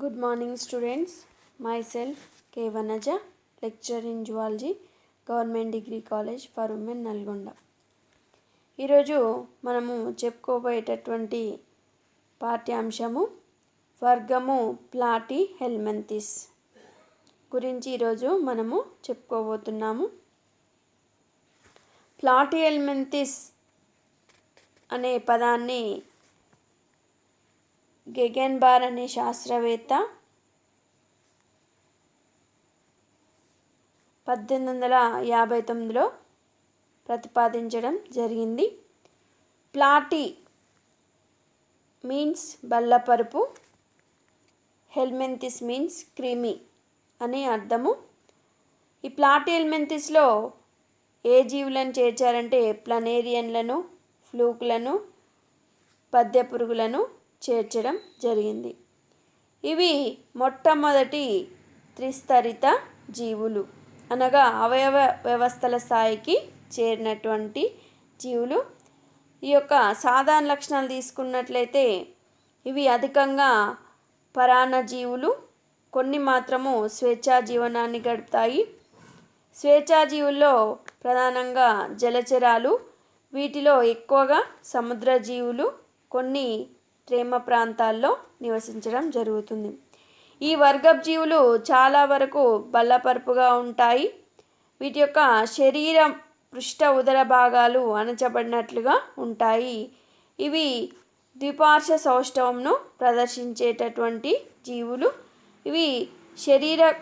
Good morning, students. Myself, K. Vanaja, lecturer in Zoology, Government Degree College for Women, Nalgonda. ఈరోజు మనము చెప్పుకోబోయేటటువంటి పాఠ్యాంశము వర్గము ప్లాటీ helminths గురించి ఈరోజు మనము చెప్పుకోబోతున్నాము. ప్లాటీ హెల్మెంతిస్ అనే పదాన్ని గెగెన్బార్ అనే శాస్త్రవేత్త 1859లో ప్రతిపాదించడం జరిగింది. ప్లాటీ మీన్స్ బల్లపరుపు, హెల్మెంతిస్ మీన్స్ క్రిమి అని అర్థము. ఈ ప్లాటీ హెల్మెంతిస్లో ఏ జీవులను చేర్చారంటే ప్లనేరియన్లను, ఫ్లూక్లను, పద్దె పురుగులను చేర్చడం జరిగింది. ఇవి మొట్టమొదటి త్రిస్తరిత జీవులు, అనగా అవయవ వ్యవస్థల స్థాయికి చేరినటువంటి జీవులు. ఈ యొక్క సాధారణ లక్షణాలు తీసుకున్నట్లయితే ఇవి అధికంగా పరాన్నజీవులు, కొన్ని మాత్రము స్వేచ్ఛా జీవనాన్ని గడుపుతాయి. స్వేచ్ఛాజీవుల్లో ప్రధానంగా జలచరాలు, వీటిలో ఎక్కువగా సముద్ర జీవులు, కొన్ని ప్రేమ ప్రాంతాల్లో నివసించడం జరుగుతుంది. ఈ వర్గపు జీవులు చాలా వరకు బల్లపరుపుగా ఉంటాయి. వీటి యొక్క శరీర పృష్ఠ ఉదర భాగాలు అణచబడినట్లుగా ఉంటాయి. ఇవి ద్విపార్శ్వ సౌష్ఠవంను ప్రదర్శించేటటువంటి జీవులు. ఇవి శరీర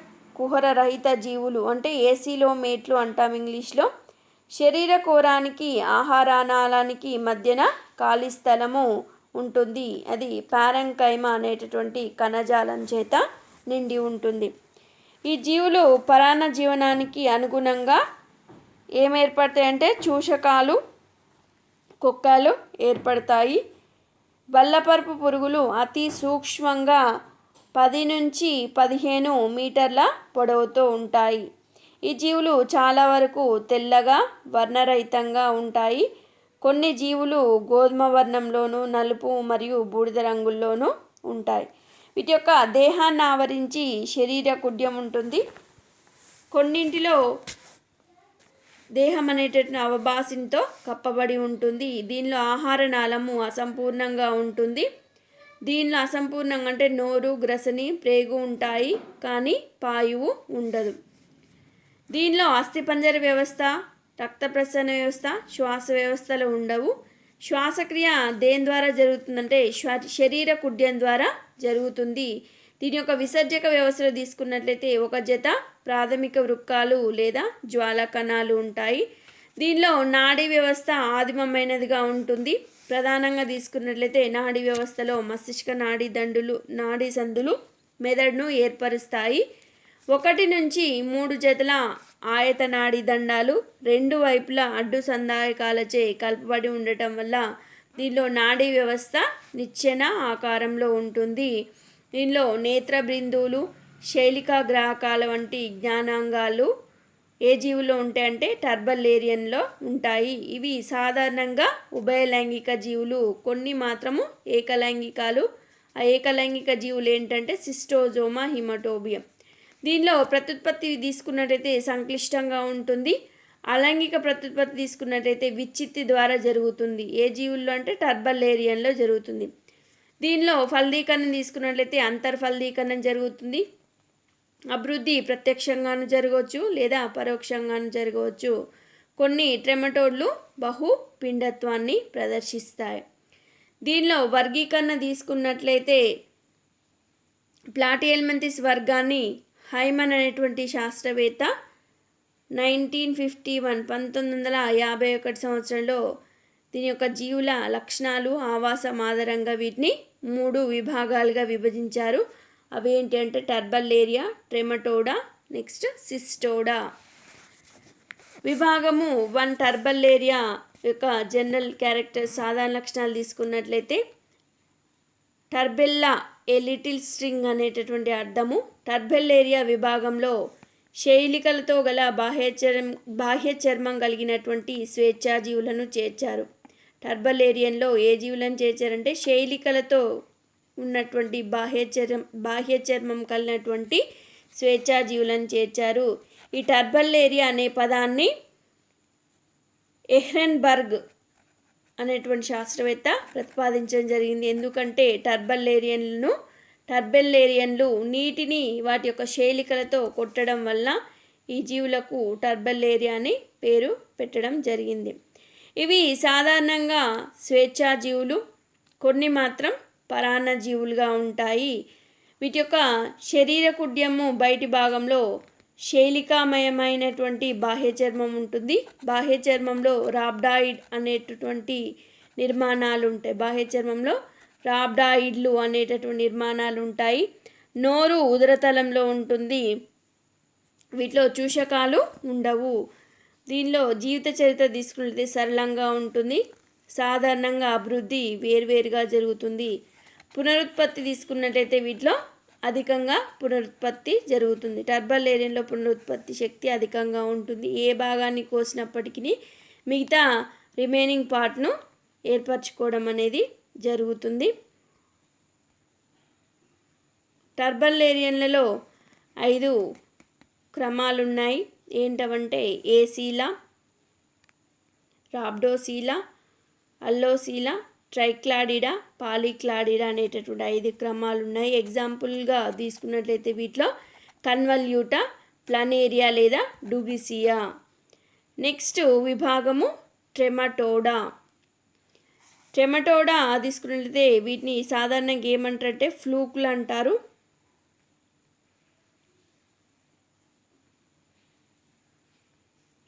కుహర రహిత జీవులు, అంటే ఏసీలోమేట్లు అంటాం ఇంగ్లీష్లో. శరీర కుహరానికి ఆహారానాళానికి మధ్యన ఖాళీ స్థలము ఉంటుంది. అది పారెంకైమా అనేటటువంటి కణజాలం చేత నిండి ఉంటుంది. ఈ జీవులు పరాన్న జీవనానికి అనుగుణంగా ఏర్పడతాయంటే చూషకాలు, కుక్కలు ఏర్పడతాయి. బల్లపరుపు పురుగులు అతి సూక్ష్మంగా 10 నుంచి 15 మీటర్ల పొడవుతో ఉంటాయి. ఈ జీవులు చాలా వరకు తెల్లగా వర్ణరహితంగా ఉంటాయి. కొన్ని జీవులు గోధుమ వర్ణంలోను, నలుపు మరియు బూడిద రంగుల్లోనూ ఉంటాయి. వీటి యొక్క దేహాన్ని ఆవరించి శరీర కుడ్యం ఉంటుంది. కొన్నింటిలో దేహం అనేటటువంటి అవబాసిన్తో కప్పబడి ఉంటుంది. దీనిలో ఆహార నాళము అసంపూర్ణంగా ఉంటుంది. దీనిలో అసంపూర్ణంగా అంటే నోరు, గ్రసని, ప్రేగు ఉంటాయి, కానీ పాయువు ఉండదు. దీనిలో అస్థిపంజర వ్యవస్థ, రక్త ప్రసరణ వ్యవస్థ, శ్వాస వ్యవస్థలు ఉండవు. శ్వాసక్రియ దేని ద్వారా జరుగుతుందంటే శరీర కుడ్యం ద్వారా జరుగుతుంది. దీని యొక్క విసర్జక వ్యవస్థలో తీసుకున్నట్లయితే ఒక జత ప్రాథమిక వృక్కాలు లేదా జ్వాల కణాలు ఉంటాయి. దీనిలో నాడీ వ్యవస్థ ఆదిమమైనదిగా ఉంటుంది. ప్రధానంగా తీసుకున్నట్లయితే నాడీ వ్యవస్థలో మస్తిష్క నాడీ సందులు మెదడును ఏర్పరుస్తాయి. 1 నుంచి 3 జతల ఆయత నాడీ దండాలు రెండు వైపులా అడ్డు సంధాయకాలచే కలపబడి ఉండటం వల్ల దీనిలో నాడీ వ్యవస్థ నిచ్చెన ఆకారంలో ఉంటుంది. దీనిలో నేత్ర బిందువులు, శైలికా గ్రాహకాల వంటి జ్ఞానాంగాలు ఏ జీవుల్లో ఉంటాయంటే టర్బల్లేరియన్లో ఉంటాయి. ఇవి సాధారణంగా ఉభయలైంగిక జీవులు, కొన్ని మాత్రము ఏకలైంగికాలు. ఆ ఏకలైంగిక జీవులు ఏంటంటే సిస్టోజోమా, హిమటోబియం. దీనిలో ప్రత్యుత్పత్తి తీసుకున్నట్టయితే సంక్లిష్టంగా ఉంటుంది. అలైంగిక ప్రత్యుత్పత్తి తీసుకున్నట్టయితే విచ్చిత్తి ద్వారా జరుగుతుంది. ఏ జీవుల్లో అంటే టర్బల్లేరియన్లో జరుగుతుంది. దీనిలో ఫలదీకరణం తీసుకున్నట్లయితే అంతర్ఫలదీకరణం జరుగుతుంది. అభివృద్ధి ప్రత్యక్షంగాను జరగవచ్చు లేదా పరోక్షంగాను జరగవచ్చు. కొన్ని ట్రెమటోడ్లు బహుపిండత్వాన్ని ప్రదర్శిస్తాయి. దీనిలో వర్గీకరణ తీసుకున్నట్లయితే ప్లాటీ హెల్మెంతిస్ వర్గాన్ని హైమన్ అనేటువంటి శాస్త్రవేత్త 1951 సంవత్సరంలో దీని యొక్క జీవుల లక్షణాలు, ఆవాసం ఆధారంగా వీటిని 3 విభాగాలుగా విభజించారు. అవి ఏంటి అంటే టర్బల్లేరియా, ట్రెమటోడా, నెక్స్ట్ సిస్టోడా. విభాగము 1 టర్బల్లేరియా యొక్క జనరల్ క్యారెక్టర్ సాధారణ లక్షణాలు తీసుకున్నట్లయితే టర్బెల్లా ఏ లిటిల్ స్ట్రింగ్ అనేటటువంటి అర్థము. టర్బెల్లేరియా విభాగంలో శైలికలతో గల బాహ్య చర్మం కలిగినటువంటి స్వేచ్ఛాజీవులను చేర్చారు. టర్బలేరియన్లో ఏ జీవులను చేర్చారంటే శైలికలతో ఉన్నటువంటి బాహ్య చర్మం కలిగినటువంటి స్వేచ్ఛాజీవులను చేర్చారు. ఈ టర్బల్లేరియా అనే పదాన్ని ఎహ్రెన్బర్గ్ అనేటువంటి శాస్త్రవేత్త ప్రతిపాదించడం జరిగింది. ఎందుకంటే టర్బెల్లేరియన్లు నీటిని వాటి యొక్క శైలికలతో కొట్టడం వల్ల ఈ జీవులకు టర్బెల్లేరియా అని పేరు పెట్టడం జరిగింది. ఇవి సాధారణంగా స్వేచ్ఛాజీవులు, కొన్ని మాత్రం పరాన్నజీవులుగా ఉంటాయి. వీటి యొక్క శరీరకుడ్యము బయటి భాగంలో శైలికామయమైనటువంటి బాహ్య చర్మం ఉంటుంది. బాహ్య చర్మంలో రాబ్డాయిడ్ అనేటటువంటి నిర్మాణాలు ఉంటాయి. బాహ్య చర్మంలో రాబ్డాయిడ్లు అనేటటువంటి నిర్మాణాలు ఉంటాయి. నోరు ఉదరతలంలో ఉంటుంది. వీటిలో చూషకాలు ఉండవు. దీనిలో జీవిత చరిత్ర తీసుకున్నట్లయితే సరళంగా ఉంటుంది. సాధారణంగా అభివృద్ధి వేరువేరుగా జరుగుతుంది. పునరుత్పత్తి తీసుకున్నట్లయితే వీటిలో అధికంగా పునరుత్పత్తి జరుగుతుంది. టర్బల్లేరియన్లో పునరుత్పత్తి శక్తి అధికంగా ఉంటుంది. ఏ భాగాన్ని కోసినప్పటికీ మిగతా రిమైనింగ్ పార్ట్ను ఏర్పరచుకోవడం అనేది జరుగుతుంది. టర్బల్లేరియన్లలో 5 క్రమాలు ఉన్నాయి. ఏంటవంటే ఏసీలా, రాబ్డోసీలా, అల్లోసీలా, ట్రైక్లాడిడా, పాలిక్లాడిడా అనేటటువంటి 5 క్రమాలు ఉన్నాయి. ఎగ్జాంపుల్గా తీసుకున్నట్లయితే వీటిలో కన్వల్యూటా, ప్లానేరియా లేదా డుగిసియా. నెక్స్ట్ విభాగము ట్రెమటోడా. ట్రెమటోడా తీసుకున్నట్లయితే వీటిని సాధారణంగా ఏమంటారంటే ఫ్లూకులు అంటారు.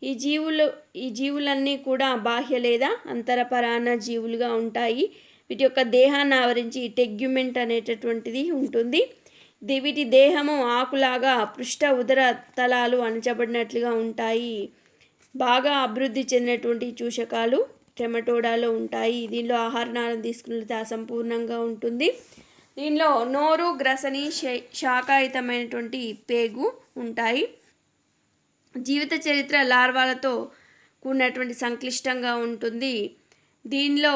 ఈ జీవులన్నీ కూడా బాహ్య లేదా అంతరపరాన్న జీవులుగా ఉంటాయి. వీటి యొక్క దేహాన్ని ఆవరించి టెగ్యుమెంట్ అనేటటువంటిది ఉంటుంది. వీటి దేహము ఆకులాగా పృష్ఠ ఉదర తలాలు అణచబడినట్లుగా ఉంటాయి. బాగా అభివృద్ధి చెందినటువంటి చూషకాలు ట్రెమటోడాలో ఉంటాయి. దీనిలో ఆహారనాళం తీసుకున్నట్లయితే అసంపూర్ణంగా ఉంటుంది. దీనిలో నోరు, గ్రసని, శాకాయుతమైనటువంటి పేగు ఉంటాయి. జీవిత చరిత్ర లార్వాలతో కూడినటువంటి సంక్లిష్టంగా ఉంటుంది. దీనిలో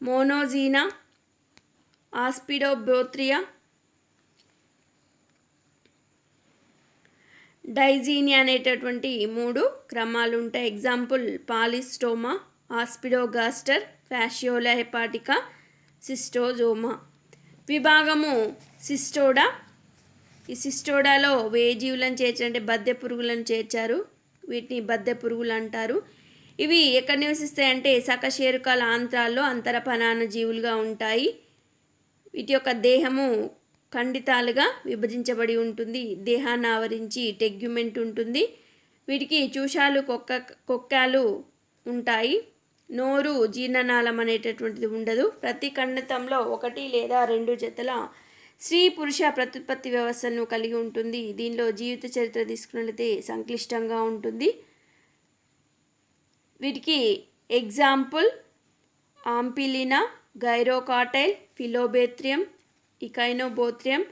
మోనోజీనా, ఆస్పిడోబ్రోత్రియా, డైజీనియా అనేటటువంటి 3 క్రమాలు ఉంటాయి. Example Polystoma, Aspidogaster, Fasciola hepatica, Schistosoma. విభాగము సిస్టోడా. ఈ సిస్టోడాలో జీవులను చేర్చారంటే బద్దె పురుగులను చేర్చారు. వీటిని బద్దె పురుగులు అంటారు. ఇవి ఎక్కడ నివసిస్తాయంటే సకశేరుకాల ఆంత్రాల్లో అంతరపరాన్న జీవులుగా ఉంటాయి. వీటి యొక్క దేహము ఖండితాలుగా విభజించబడి ఉంటుంది. దేహాన్ని ఆవరించి టెగ్యుమెంట్ ఉంటుంది. వీటికి చూషాలు, కొక్కాలు ఉంటాయి. నోరు, జీర్ణనాళం అనేటటువంటిది ఉండదు. ప్రతి ఖండితంలో 1 లేదా 2 జతల స్త్రీ పురుష ప్రత్యుత్పత్తి వ్యవస్థను కలిగి ఉంటుంది. దీనిలో జీవిత చరిత్ర తీసుకున్నట్లయితే సంక్లిష్టంగా ఉంటుంది. వీటికి ఎగ్జాంపుల్ ఆంపిలినా, గైరోకాటైల్, ఫిలోబేత్రియం, ఇకైనోబోత్రియం,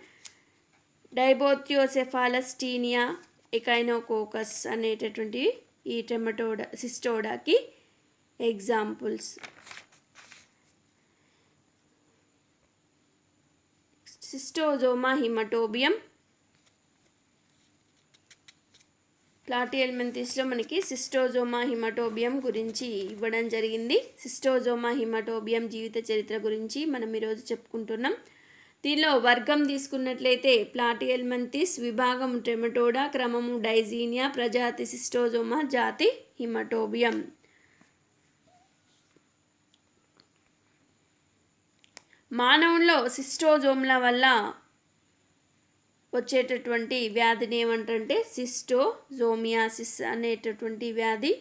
డైబోథియోసెఫాలస్టీనియా, ఎకైనోకోకస్ అనేటటువంటి ఈ సిస్టోడాకి ఎగ్జాంపుల్స్. Schistosoma haematobium. ప్లాటిహెల్మింథస్లో మనకి సిస్టోజోమా హిమటోబియం గురించి ఇవ్వడం జరిగింది. సిస్టోజోమా హిమటోబియం జీవిత చరిత్ర గురించి మనం ఈరోజు చెప్పుకుంటున్నాం. దీనిలో వర్గం తీసుకున్నట్లయితే ప్లాటిహెల్మింథస్, విభాగం ట్రెమటోడా, క్రమము డైజీనియా, ప్రజాతి సిస్టోజోమా, జాతి హిమటోబియం. మానవుల్లో సిస్టోజోమ్ల వల్ల వచ్చేటటువంటి వ్యాధిని ఏమంటారంటే సిస్టోజోమియాసిస్ అనేటటువంటి వ్యాధి.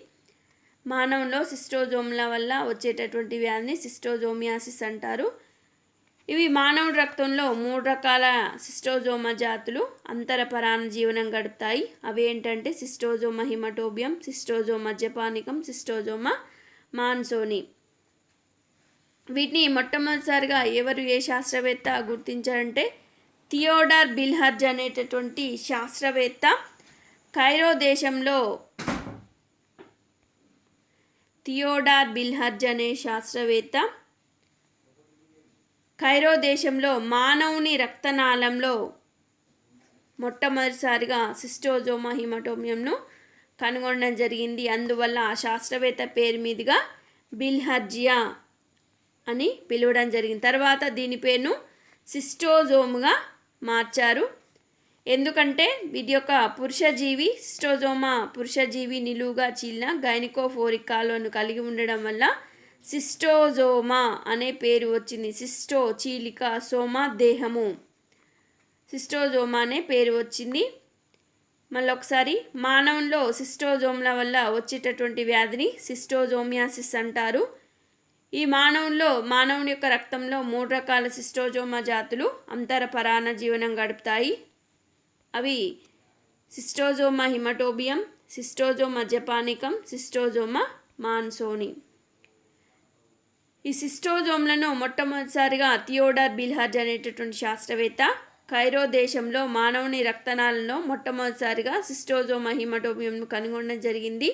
మానవుల్లో సిస్టోజోమ్ల వల్ల వచ్చేటటువంటి వ్యాధిని సిస్టోజోమియాసిస్ అంటారు. ఇవి మానవుడి రక్తంలో 3 రకాల సిస్టోజోమా జాతులు అంతరపరాన్న జీవనం గడుపుతాయి. అవి ఏంటంటే schistosoma haematobium, schistosoma japonicum, schistosoma మాన్సోని. వీటిని మొట్టమొదటిసారిగా ఏ శాస్త్రవేత్త గుర్తించారంటే థియోడార్ బిల్హర్జ్ అనేటటువంటి శాస్త్రవేత్త కైరో దేశంలో థియోడార్ బిల్హర్జ్ అనే శాస్త్రవేత్త కైరో దేశంలో మానవుని రక్తనాళంలో మొట్టమొదటిసారిగా సిస్టోజోమా హిమటోబియంను కనుగొనడం జరిగింది. అందువల్ల ఆ శాస్త్రవేత్త పేరు మీదుగా బిల్హర్జియా అని పిలవడం జరిగింది. తర్వాత దీని పేరును సిస్టోజోమ్గా మార్చారు. ఎందుకంటే వీటి యొక్క పురుషజీవి సిస్టోజోమా పురుషజీవి నిలువుగా చీలిన గైనికోఫోరిక్ కాలువను కలిగి ఉండడం వల్ల సిస్టోజోమా అనే పేరు వచ్చింది. సిస్టో చీలిక, సోమా దేహము, సిస్టోజోమా అనే పేరు వచ్చింది. మళ్ళీ ఒకసారి మానవుల్లో సిస్టోజోమ్ల వల్ల వచ్చేటటువంటి వ్యాధిని సిస్టోజోమియాసిస్ అంటారు. ఈ మానవుని యొక్క రక్తంలో 3 రకాల సిస్టోజోమా జాతులు అంతరపరాణ జీవనం గడుపుతాయి. అవి schistosoma haematobium, schistosoma japonicum, schistosoma మాన్సోని. ఈ సిస్టోజోమ్లను మొట్టమొదటిసారిగా థియోడార్ బిల్హర్జ్ అనేటటువంటి శాస్త్రవేత్త కైరో దేశంలో మానవుని రక్తనాళంలో మొట్టమొదటిసారిగా సిస్టోజోమా హిమటోబియంను కనుగొనడం జరిగింది.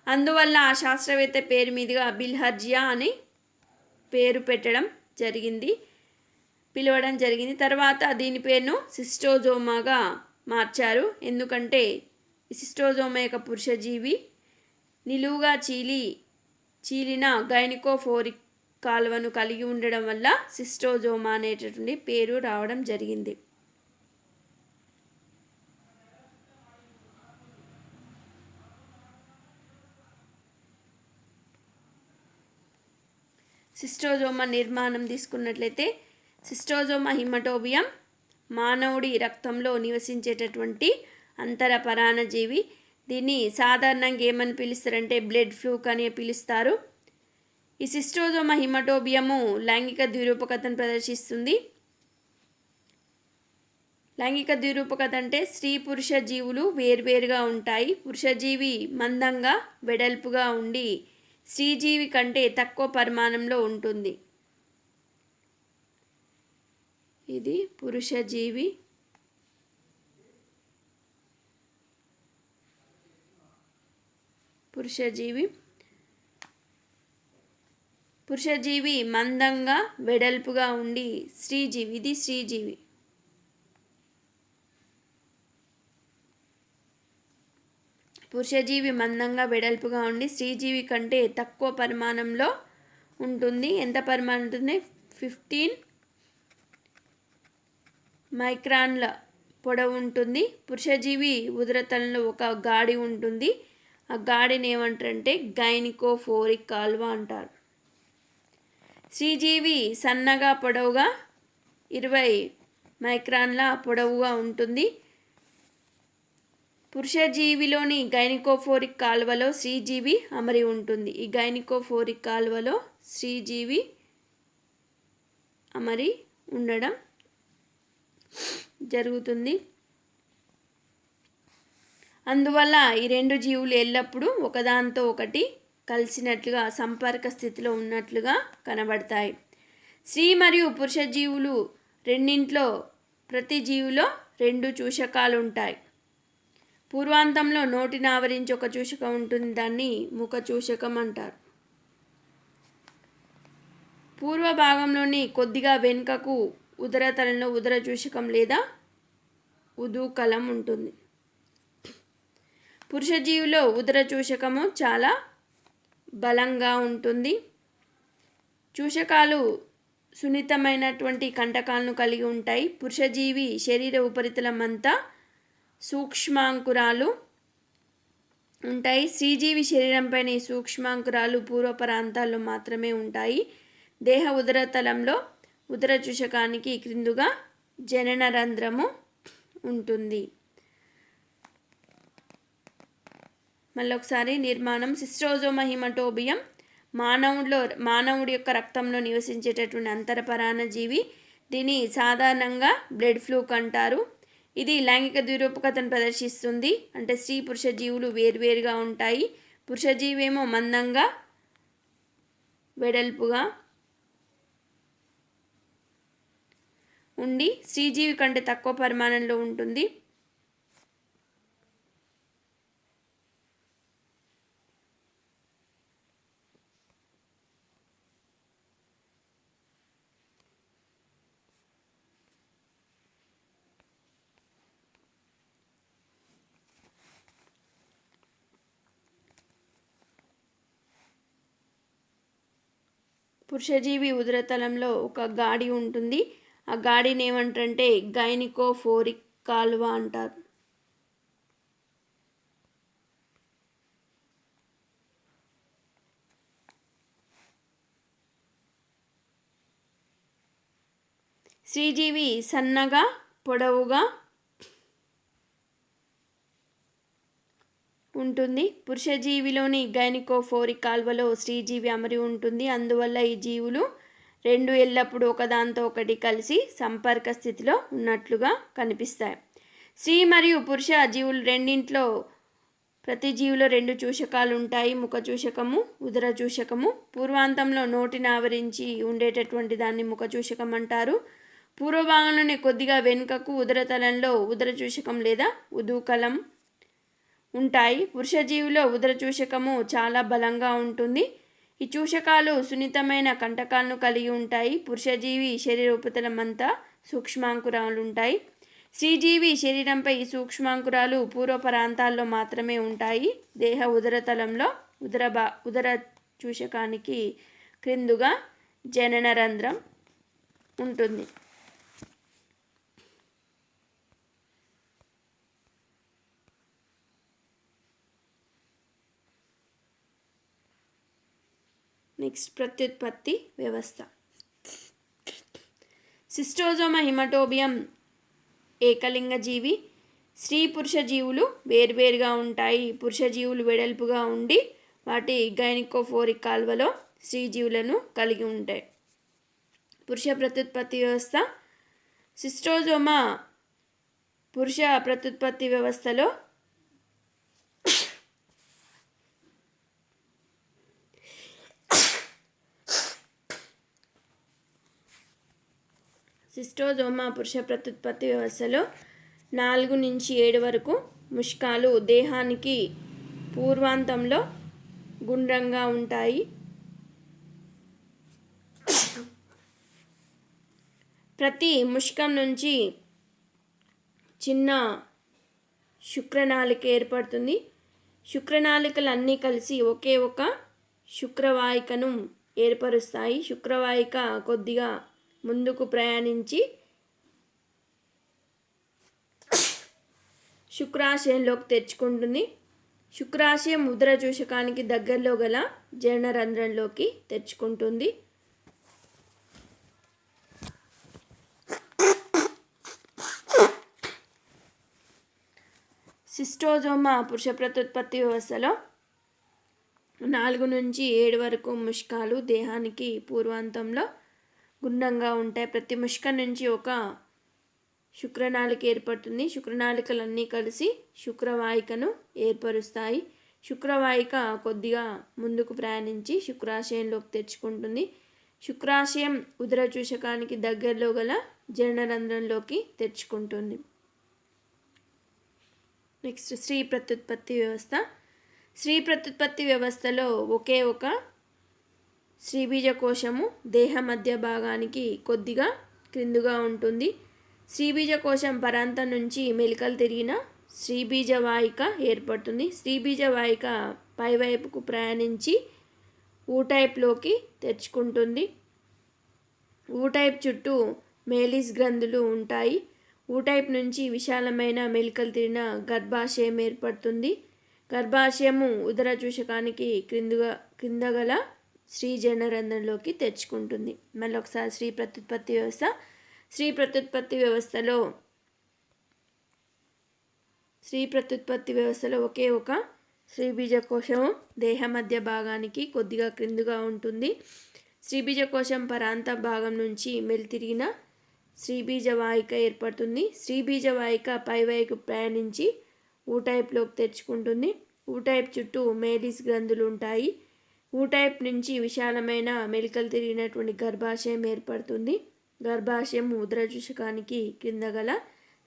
అందువల్ల ఆ శాస్త్రవేత్త పేరు మీదుగా బిల్హర్జియా అని పేరు పిలవడం జరిగింది. తర్వాత దీని పేరును సిస్టోజోమాగా మార్చారు. ఎందుకంటే ఈ సిస్టోజోమా యొక్క పురుషజీవి నిలువుగా చీలిన గైనికోఫోరిక్ కాలువను కలిగి ఉండడం వల్ల సిస్టోజోమా అనేటటువంటి పేరు రావడం జరిగింది. సిస్టోజోమా నిర్మాణం తీసుకున్నట్లయితే సిస్టోజోమా హిమటోబియం మానవుడి రక్తంలో నివసించేటటువంటి అంతరపరాణజీవి. దీన్ని సాధారణంగా ఏమని పిలుస్తారంటే బ్లడ్ ఫ్లూక్ అని పిలుస్తారు. ఈ సిస్టోజోమా హిమటోబియము లైంగిక ద్విరూపకతను ప్రదర్శిస్తుంది. లైంగిక ద్విరూపకత అంటే స్త్రీ పురుష జీవులు వేర్వేరుగా ఉంటాయి. పురుషజీవి మందంగా వెడల్పుగా ఉండి స్త్రీజీవి కంటే తక్కువ పరిమాణంలో ఉంటుంది. ఇది పురుషజీవి. పురుషజీవి మందంగా వెడల్పుగా ఉండి స్త్రీజీవి. ఇది స్త్రీజీవి. పురుషజీవి మందంగా వెడల్పుగా ఉండి స్త్రీజీవి కంటే తక్కువ పరిమాణంలో ఉంటుంది. ఎంత పరిమాణం ఉంటుంది? 15 మైక్రాన్ల పొడవు ఉంటుంది. పురుషజీవి ఉదరతలంలో ఒక గాడి ఉంటుంది. ఆ గాడిని ఏమంటారంటే గైనికోఫోరిక్ కాల్వ అంటారు. స్త్రీజీవి సన్నగా పొడవుగా 20 మైక్రాన్ల పొడవుగా ఉంటుంది. పురుషజీవిలోని గైనికోఫోరిక్ కాలువలో స్త్రీజీవి అమరి ఉంటుంది. ఈ గైనికోఫోరిక్ కాలువలో స్త్రీజీవి అమరి ఉండడం జరుగుతుంది. అందువల్ల ఈ 2 జీవులు ఎల్లప్పుడూ ఒకదాంతో ఒకటి కలిసినట్లుగా సంపర్క స్థితిలో ఉన్నట్లుగా కనబడతాయి. స్త్రీ మరియు పురుష జీవులు రెండింట్లో ప్రతి జీవిలో 2 చూషకాలు ఉంటాయి. పూర్వాంతంలో నోటిని ఆవరించి ఒక చూషకం ఉంటుంది. దాన్ని ముఖ చూషకం అంటారు. పూర్వ భాగంలోని కొద్దిగా వెనుకకు ఉదరతలంలో ఉదర చూషకం లేదా ఉదూకలం ఉంటుంది. పురుషజీవిలో ఉదర చూషకము చాలా బలంగా ఉంటుంది. చూషకాలు సున్నితమైనటువంటి కంటకాలను కలిగి ఉంటాయి. పురుషజీవి శరీర ఉపరితలం అంతా సూక్ష్మాంకురాలు ఉంటాయి. స్త్రీజీవి శరీరంపైన ఈ సూక్ష్మాంకురాలు పూర్వ ప్రాంతాల్లో మాత్రమే ఉంటాయి. దేహ ఉదరతలంలో ఉదర చూషకానికి క్రిందుగా జనన రంధ్రము ఉంటుంది. మళ్ళీ ఒకసారి నిర్మాణం. సిస్టోజోమా హిమటోబియం మానవుడి యొక్క రక్తంలో నివసించేటటువంటి అంతరపరాణ జీవి. దీన్ని సాధారణంగా బ్లడ్ ఫ్లూక్ అంటారు. ఇది లైంగిక ద్విరూపకతను ప్రదర్శిస్తుంది. అంటే స్త్రీ పురుష జీవులు వేర్వేరుగా ఉంటాయి. పురుషజీవి ఏమో మందంగా వెడల్పుగా ఉండి స్త్రీజీవి కంటే తక్కువ పరిమాణంలో ఉంటుంది. పురుషజీవి ఉదరతలంలో ఒక గాడి ఉంటుంది. ఆ గాడిని ఏమంటారంటే గైనికోఫోరిక్ కాలువ అంటారు. స్త్రీజీవి సన్నగా పొడవుగా ఉంటుంది. పురుషజీవిలోని గైనికోఫోరిక్ కాల్వలో స్త్రీజీవి అమరి ఉంటుంది. అందువల్ల ఈ జీవులు రెండు ఎల్లప్పుడూ ఒకదాంతో ఒకటి కలిసి సంపర్క స్థితిలో ఉన్నట్లుగా కనిపిస్తాయి. స్త్రీ మరియు పురుష జీవులు రెండింట్లో ప్రతి జీవిలో రెండు చూషకాలు ఉంటాయి. ముఖ చూషకము, ఉదర చూషకము. పూర్వాంతంలో నోటిని ఆవరించి ఉండేటటువంటి దాన్ని ముఖ చూషకం అంటారు. పూర్వభాగంలోనే కొద్దిగా వెనుకకు ఉదరతలంలో ఉదర చూషకం లేదా ఉదూకలం ఉంటాయి. పురుష జీవిలో ఉదర చూషకము చాలా బలంగా ఉంటుంది. ఈ చూషకాలు సున్నితమైన కంటకాలను కలిగి ఉంటాయి. పురుషజీవి శరీర ఉపరితలం అంతా సూక్ష్మాంకురాలు ఉంటాయి. స్త్రీజీవి శరీరంపై ఈ సూక్ష్మాంకురాలు పూర్వ ప్రాంతాల్లో మాత్రమే ఉంటాయి. దేహ ఉదరతలంలో ఉదర చూషకానికి క్రిందుగా జనన రంధ్రం ఉంటుంది. నెక్స్ట్ ప్రత్యుత్పత్తి వ్యవస్థ. సిస్టోజోమా హిమటోబియం ఏకలింగ జీవి. స్త్రీ పురుష జీవులు వేర్వేరుగా ఉంటాయి. పురుష జీవులు వెడల్పుగా ఉండి వాటి గైనికోఫోరిక్ కాల్వలో స్త్రీ జీవులను కలిగి ఉంటాయి. పురుష ప్రత్యుత్పత్తి వ్యవస్థ. సిస్టోజోమా పురుష ప్రత్యుత్పత్తి వ్యవస్థలో సిస్టోజోమా పురుష ప్రత్యుత్పత్తి వ్యవస్థలో 4 నుంచి 7 వరకు ముష్కాలు దేహానికి పూర్వాంతంలో గుండ్రంగా ఉంటాయి. ప్రతి ముష్కం నుంచి చిన్న శుక్రనాళిక ఏర్పడుతుంది. శుక్రనాళికలు అన్నీ కలిసి ఒకే ఒక శుక్రవాహికను ఏర్పరుస్తాయి. శుక్రవాహిక కొద్దిగా ముందుకు ప్రయాణించి శుక్రాశయంలోకి తెచ్చుకుంటుంది. శుక్రాశయం ఉదర చూషకానికి దగ్గరలో గల జననరంధ్రంలోకి తెచ్చుకుంటుంది. సిస్టోజోమా పురుష ప్రత్యుత్పత్తి వ్యవస్థలో 4 నుంచి 7 వరకు ముష్కాలు దేహానికి పూర్వాంతంలో గుండ్రంగా ఉంటాయి. ప్రతి ముష్కం నుంచి ఒక శుక్రనాళిక ఏర్పడుతుంది. శుక్రనాళికలన్నీ కలిసి శుక్రవాహికను ఏర్పరుస్తాయి. శుక్రవాహిక కొద్దిగా ముందుకు ప్రయాణించి శుక్రాశయంలోకి తెచ్చుకుంటుంది. శుక్రాశయం ఉదర చూషకానికి దగ్గరలో గల జననరంధ్రంలోకి తెచ్చుకుంటుంది. నెక్స్ట్ స్త్రీ ప్రత్యుత్పత్తి వ్యవస్థ. స్త్రీ ప్రత్యుత్పత్తి వ్యవస్థలో ఒకే ఒక స్త్రీబీజకోశము దేహ మధ్య భాగానికి కొద్దిగా క్రిందుగా ఉంటుంది. స్త్రీబీజకోశం పరాంతం నుంచి మెలికలు తిరిగిన స్త్రీబీజవాహిక ఏర్పడుతుంది. స్త్రీబీజవాహిక పైవైపుకు ప్రయాణించి ఊటైప్లోకి తెచ్చుకుంటుంది. ఊటైప్ చుట్టూ మేలిస్ గ్రంథులు ఉంటాయి. ఊటైప్ నుంచి విశాలమైన మెలికలు తిరిగిన గర్భాశయం ఏర్పడుతుంది. గర్భాశయము ఉదర చూషకానికి క్రింద గల స్త్రీ జననరంధ్రంలోకి తెచ్చుకుంటుంది. మళ్ళీ ఒకసారి స్త్రీ ప్రత్యుత్పత్తి వ్యవస్థ. స్త్రీ ప్రత్యుత్పత్తి వ్యవస్థలో ఒకే ఒక స్త్రీబీజకోశం దేహ మధ్య భాగానికి కొద్దిగా క్రిందుగా ఉంటుంది. స్త్రీబీజకోశం పరాంత భాగం నుంచి మెలితిరిగిన స్త్రీబీజవాహిక ఏర్పడుతుంది. స్త్రీబీజవాహిక పైవైపు ప్రయాణించి ఊటైప్లోకి తెచ్చుకుంటుంది. ఊటైప్ చుట్టూ మేలిస్ గ్రంథులు ఉంటాయి. ఊటైప్ నుంచి విశాలమైన మెలికలు తిరిగినటువంటి గర్భాశయం ఏర్పడుతుంది. గర్భాశయం ఉదర చూషకానికి కింద గల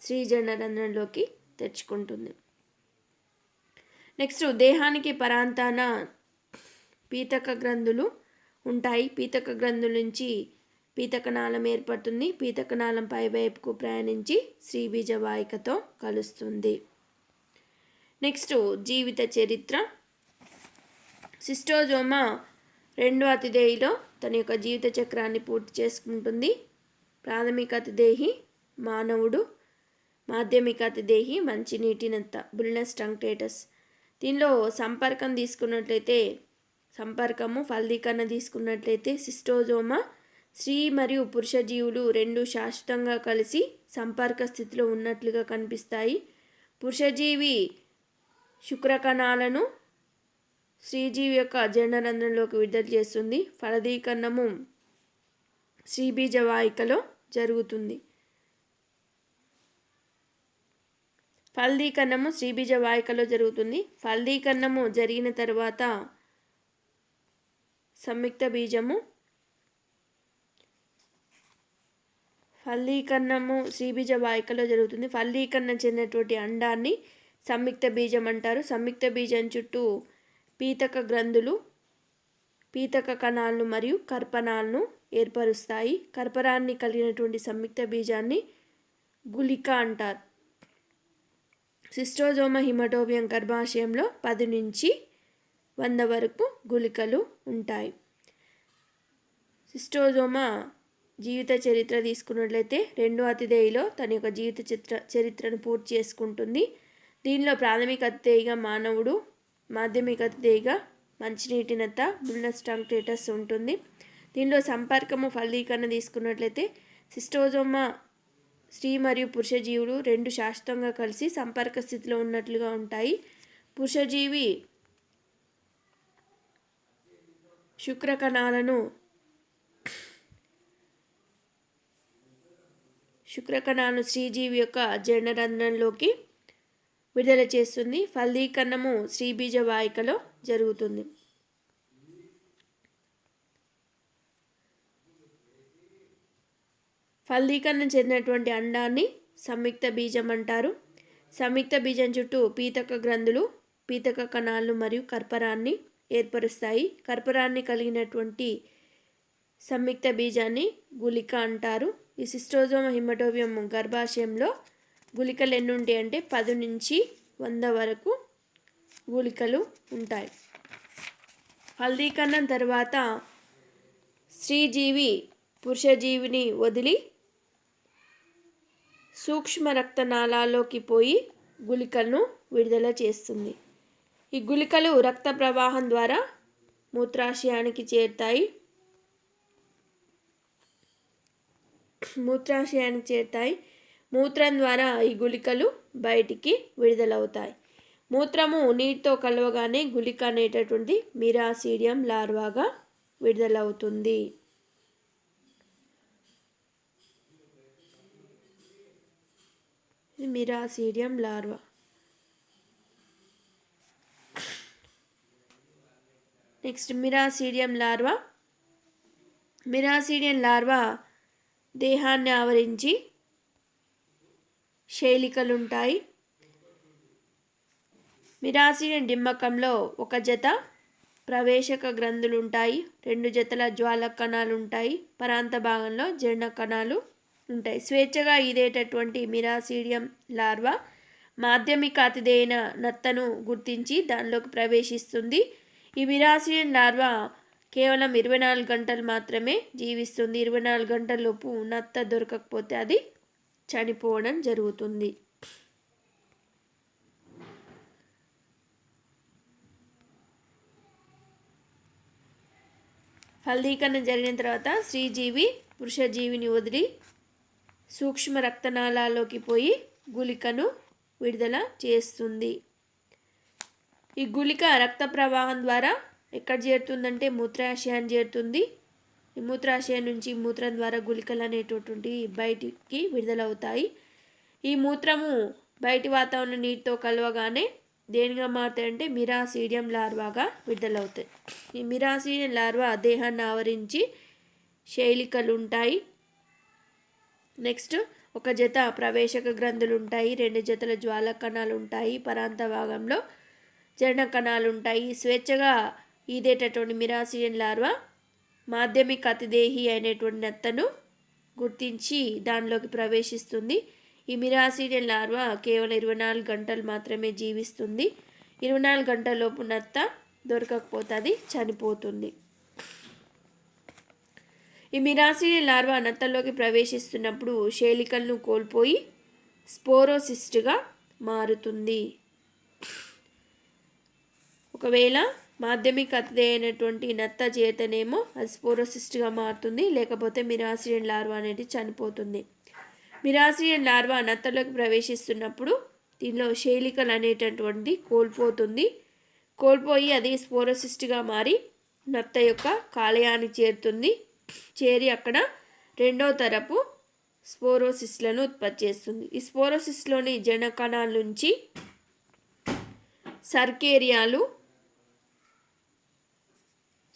స్త్రీ జననరంధ్రంలోకి తెచ్చుకుంటుంది. నెక్స్ట్ దేహానికి పరాంతాన పీతక గ్రంథులు ఉంటాయి. పీతక గ్రంథుల నుంచి పీతకనాళం ఏర్పడుతుంది. పీతకనాళం పైవైపుకు ప్రయాణించి స్త్రీబీజవాహికతో కలుస్తుంది. నెక్స్ట్ జీవిత చరిత్ర. సిస్టోజోమా రెండో అతిదేయిలో తన యొక్క జీవిత చక్రాన్ని పూర్తి చేసుకుంటుంది. ప్రాథమిక అతిదేహి మానవుడు, మాధ్యమిక అతిదేహి మంచినీటి నత్త బుల్నస్ టంక్టేటస్. దీనిలో సంపర్కం తీసుకున్నట్లయితే సంపర్కము ఫలదీకరణ తీసుకున్నట్లయితే సిస్టోజోమా స్త్రీ మరియు పురుష జీవులు రెండు శాశ్వతంగా కలిసి సంపర్క స్థితిలో ఉన్నట్లుగా కనిపిస్తాయి. పురుషజీవి శుక్రకణాలను స్త్రీజీవి యొక్క జనరంధ్రంలోకి విడుదల చేస్తుంది. ఫలదీకరణము శ్రీబీజ వాహికలో జరుగుతుంది. ఫలదీకరణము శ్రీబీజ వాహికలో జరుగుతుంది. ఫలదీకరణము జరిగిన తర్వాత సంయుక్త బీజము ఫలదీకరణము శ్రీబీజ వాహికలో జరుగుతుంది. ఫలదీకరణ చెందినటువంటి అండాన్ని సంయుక్త బీజం అంటారు. సంయుక్త బీజం చుట్టూ పీతక గ్రంథులు, పీతక కణాలను మరియు కర్పణాలను ఏర్పరుస్తాయి. కర్పరాన్ని కలిగినటువంటి సంయుక్త బీజాన్ని గుళిక అంటారు. సిస్టోజోమా హిమటోబియం గర్భాశయంలో 10 నుంచి 100 వరకు గుళికలు ఉంటాయి. సిస్టోజోమా జీవిత చరిత్ర తీసుకున్నట్లయితే రెండో అతిదేయిలో తన యొక్క జీవిత చరిత్రను పూర్తి చేసుకుంటుంది. దీనిలో ప్రాథమిక అతిదేయిగా మానవుడు, మాధ్యమిక అతిదేయిగా మంచినీటి నత్త బుల్నస్ టంక్టేటస్ ఉంటుంది. దీనిలో సంపర్కము ఫలదీకరణ తీసుకున్నట్లయితే సిస్టోజోమా స్త్రీ మరియు పురుష జీవులు రెండు శాశ్వతంగా కలిసి సంపర్క స్థితిలో ఉన్నట్లుగా ఉంటాయి. పురుషజీవి శుక్రకణాలను స్త్రీజీవి యొక్క జనరంధ్రంలోకి విడుదల చేస్తుంది. ఫలదీకరణము శ్రీబీజ వాహికలో జరుగుతుంది. ఫలదీకరణ చెందినటువంటి అండాన్ని సంయుక్త బీజం అంటారు. సంయుక్త బీజం చుట్టూ పీతక గ్రంథులు, పీతక కణాలను మరియు కర్పరాన్ని ఏర్పరుస్తాయి. కర్పరాన్ని కలిగినటువంటి సంయుక్త బీజాన్ని గుళిక అంటారు. ఈ సిస్టోజోమా హిమటోబియం గర్భాశయంలో గుళికలు ఎన్ని ఉంటాయి అంటే 10 నుంచి 100 వరకు గుళికలు ఉంటాయి. ఫలదీకరణం తర్వాత స్త్రీజీవి పురుషజీవిని వదిలి సూక్ష్మ రక్తనాళాల్లోకి పోయి గుళికలను విడుదల చేస్తుంది. ఈ గుళికలు రక్త ప్రవాహం ద్వారా మూత్రాశయానికి చేరుతాయి. మూత్రం ద్వారా ఈ గుళికలు బయటికి విడుదలవుతాయి. మూత్రము నీటితో కలవగానే గుళిక అనేటటువంటి మిరాసీడియం లార్వాగా విడుదలవుతుంది. Miracidium larva. Next miracidium larva. Miracidium larva దేహాన్ని ఆవరించి శైలికలుంటాయి. మిరాసీడియం డింబకంలో ఒక జత ప్రవేశక గ్రంథులు ఉంటాయి. 2 జతల జ్వాల కణాలు ఉంటాయి. పరాంత భాగంలో జీర్ణ కణాలు ఉంటాయి. స్వేచ్ఛగా ఈదేటటువంటి మిరాసీడియం లార్వా మాధ్యమిక అతిదేయన నత్తను గుర్తించి దానిలోకి ప్రవేశిస్తుంది. ఈ మిరాసీడియం లార్వా కేవలం 24 గంటలు మాత్రమే జీవిస్తుంది. 24 గంటలలోపు నత్త దొరకకపోతే అది చనిపోవడం జరుగుతుంది. ఫలదీకరణ జరిగిన తర్వాత స్త్రీజీవి పురుషజీవిని వదిలి సూక్ష్మ రక్తనాళాల్లోకి పోయి గుళికను విడుదల చేస్తుంది. ఈ గుళిక రక్త ప్రవాహం ద్వారా ఎక్కడ చేరుతుందంటే మూత్రాశయాన్ని చేరుతుంది. ఈ మూత్రాశయం నుంచి మూత్రం ద్వారా గుళికలు అనేటటువంటి బయటికి విడుదలవుతాయి. ఈ మూత్రము బయటి వాతావరణ నీటితో కలవగానే దేనిగా మారుతాయంటే మిరాసీడియం లార్వాగా విడుదలవుతాయి. ఈ మిరాసీడియం లార్వా దేహాన్ని ఆవరించి శైలికలు ఉంటాయి. నెక్స్ట్ ఒక జత ప్రవేశక గ్రంథులు ఉంటాయి. 2 జతల జ్వాల కణాలు ఉంటాయి. పరాంత భాగంలో జీర్ణ కణాలు ఉంటాయి. స్వేచ్ఛగా ఈదేటటువంటి మిరాసీడియం లార్వా మాధ్యమిక అతిదేహి అయినటువంటి నత్తను గుర్తించి దానిలోకి ప్రవేశిస్తుంది. ఈ మిరాసీడియం లార్వా కేవలం 24 గంటలు మాత్రమే జీవిస్తుంది. 24 గంటలలోపు నత్త దొరకకపోతే అది చనిపోతుంది. ఈ మిరాసిడియన్ లార్వా నత్తల్లోకి ప్రవేశిస్తున్నప్పుడు శేలికలను కోల్పోయి స్పోరోసిస్ట్గా మారుతుంది. ఒకవేళ మాధ్యమిక అతిథి అయినటువంటి నత్త చేతనేమో అది స్పోరోసిస్ట్గా మారుతుంది, లేకపోతే మిరాసిడియన్ లార్వా అనేది చనిపోతుంది. మిరాసిడియన్ లార్వా నత్తలోకి ప్రవేశిస్తున్నప్పుడు దీనిలో శేలికలు అనేటటువంటి కోల్పోయి అది స్పోరోసిస్ట్గా మారి నత్త యొక్క కాలేయానికి చేరుతుంది. చేరి అక్కడ రెండో తరపు స్పోరోసిస్లను ఉత్పత్తి చేస్తుంది. ఈ స్పోరోసిస్లోని జనకణాల నుంచి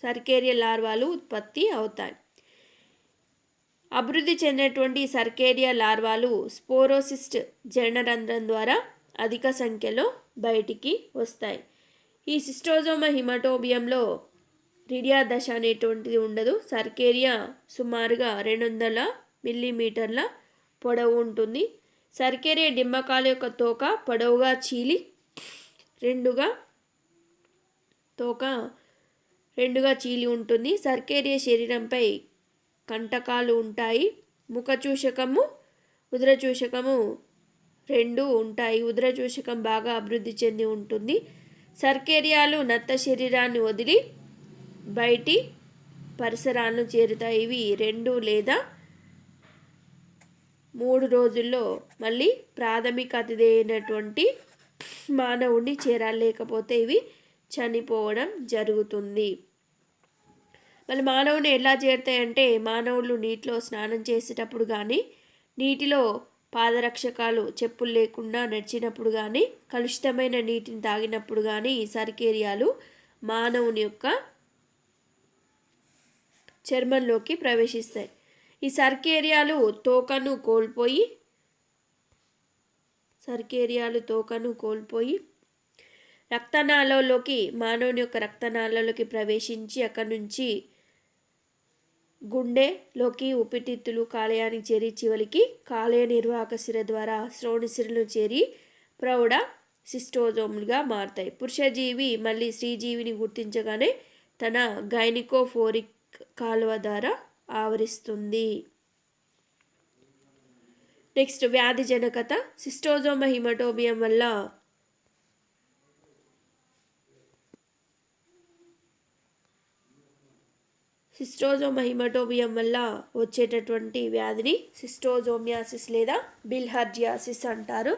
సర్కేరియల్ లార్వాలు ఉత్పత్తి అవుతాయి. అభివృద్ధి చెందినటువంటి సర్కేరియా లార్వాలు స్పోరోసిస్ట్ జనరంధ్రం ద్వారా అధిక సంఖ్యలో బయటికి వస్తాయి. ఈ సిస్టోజోమా హిమటోబియంలో రిడియా దశ అనేటువంటిది ఉండదు. సర్కేరియా సుమారుగా 200 మిల్లీమీటర్ల పొడవు ఉంటుంది. సర్కేరియా డింబకాల యొక్క తోక పొడవుగా చీలి రెండుగా చీలి ఉంటుంది. సర్కేరియా శరీరంపై కంటకాలు ఉంటాయి. ముఖచూషకము ఉదరచూషకము రెండు ఉంటాయి. ఉదరచూషకం బాగా అభివృద్ధి చెంది ఉంటుంది. సర్కేరియాలు నత్త శరీరాన్ని వదిలి బయటి పరిసరాలను చేరుతాయి. ఇవి 2 లేదా 3 రోజుల్లో మళ్ళీ ప్రాథమిక అతిథి అయినటువంటి మానవుడిని చేరాలి, లేకపోతే ఇవి చనిపోవడం జరుగుతుంది. మళ్ళీ మానవుని ఎలా చేరుతాయంటే మానవులు నీటిలో స్నానం చేసేటప్పుడు కానీ, నీటిలో పాదరక్షకాలు చెప్పులు లేకుండా నడిచినప్పుడు కానీ, కలుషితమైన నీటిని తాగినప్పుడు కానీ ఈ సర్కేరియాలు మానవుని యొక్క చర్మంలోకి ప్రవేశిస్తాయి. ఈ సర్కేరియాలు తోకను కోల్పోయి రక్తనాళాల్లోకి మానవుని యొక్క రక్తనాళాల్లోకి ప్రవేశించి అక్కడి నుంచి గుండెలోకి ఊపిరితిత్తులు కాలేయానికి చేరి చివరికి కాలేయ నిర్వాహక సిర ద్వారా శ్రోణి సిరలు చేరి ప్రౌఢ సిస్టోజోమ్లుగా మారుతాయి. పురుషజీవి మళ్ళీ స్త్రీజీవిని గుర్తించగానే తన గైనికోఫోరిక్ కాలువ ద్వారా ఆవరిస్తుంది. నెక్స్ట్ వ్యాధి జనకత. సిస్టోజోమా హిమటోబియం వల్ల వచ్చేటటువంటి వ్యాధిని సిస్టోజోమియాసిస్ లేదా బిల్హార్జియాసిస్ అంటారు.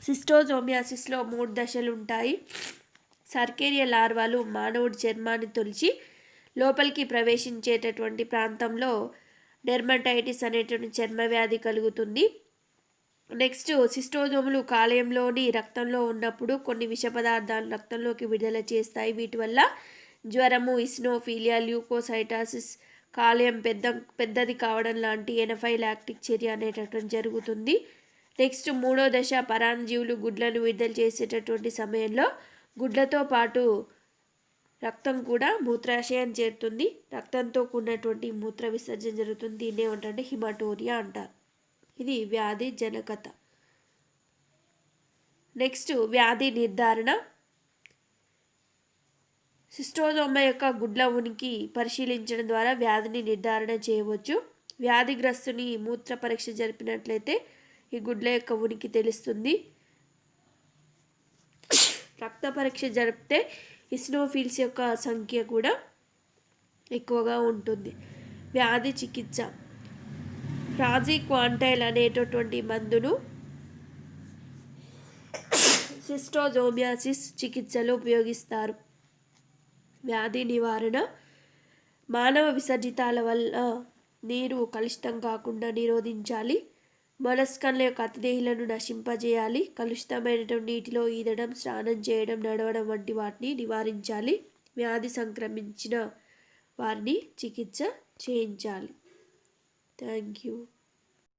సిస్టోజోమియాసిస్లో 3 దశలు ఉంటాయి. సర్కేరియా లార్వాలు మానవుడి చర్మాన్ని తొలిచి లోపలికి ప్రవేశించేటటువంటి ప్రాంతంలో డెర్మటైటిస్ అనేటువంటి చర్మ వ్యాధి కలుగుతుంది. నెక్స్ట్ సిస్టోజోములు కాలేయంలోని రక్తంలో ఉన్నప్పుడు కొన్ని విష పదార్థాలు రక్తంలోకి విడుదల చేస్తాయి. వీటి వల్ల జ్వరము, ఇసినోఫీలియా, ల్యూకోసైటాసిస్, కాలేయం పెద్దది కావడం లాంటి ఎనఫైలాక్టిక్ చర్య అనేటటువంటి జరుగుతుంది. నెక్స్ట్ 3వ దశ పరాన్నజీవులు గుడ్లను విడుదల చేసేటటువంటి సమయంలో గుడ్లతో పాటు రక్తం కూడా మూత్రాశయం చేరుతుంది. రక్తంతో కూడినటువంటి మూత్ర విసర్జన జరుగుతుంది. దీన్ని ఏమంటారంటే హిమటోరియా అంటారు. ఇది వ్యాధి జనకత. నెక్స్ట్ వ్యాధి నిర్ధారణ. సిస్టోజోమా యొక్క గుడ్ల ఉనికి పరిశీలించడం ద్వారా వ్యాధిని నిర్ధారణ చేయవచ్చు. వ్యాధిగ్రస్తుని మూత్ర పరీక్ష జరిపినట్లయితే ఈ గుడ్ల యొక్క ఉనికి తెలుస్తుంది. రక్త పరీక్ష జరిపితే ఇసినోఫిల్స్ యొక్క సంఖ్య కూడా ఎక్కువగా ఉంటుంది. వ్యాధి చికిత్స. ప్రాజిక్వాంటైల్ అనేటటువంటి మందును సిస్టోజోమియాసిస్ చికిత్సలో ఉపయోగిస్తారు. వ్యాధి నివారణ. మానవ విసర్జితాల వల్ల నీరు కలుషితం కాకుండా నిరోధించాలి. మొలస్కన్ల యొక్క అతిదేహులను నశింపజేయాలి. కలుషితమైనటువంటి నీటిలో ఈదడం, స్నానం చేయడం, నడవడం వంటి వాటిని నివారించాలి. వ్యాధి సంక్రమించిన వారిని చికిత్స చేయించాలి. Thank you.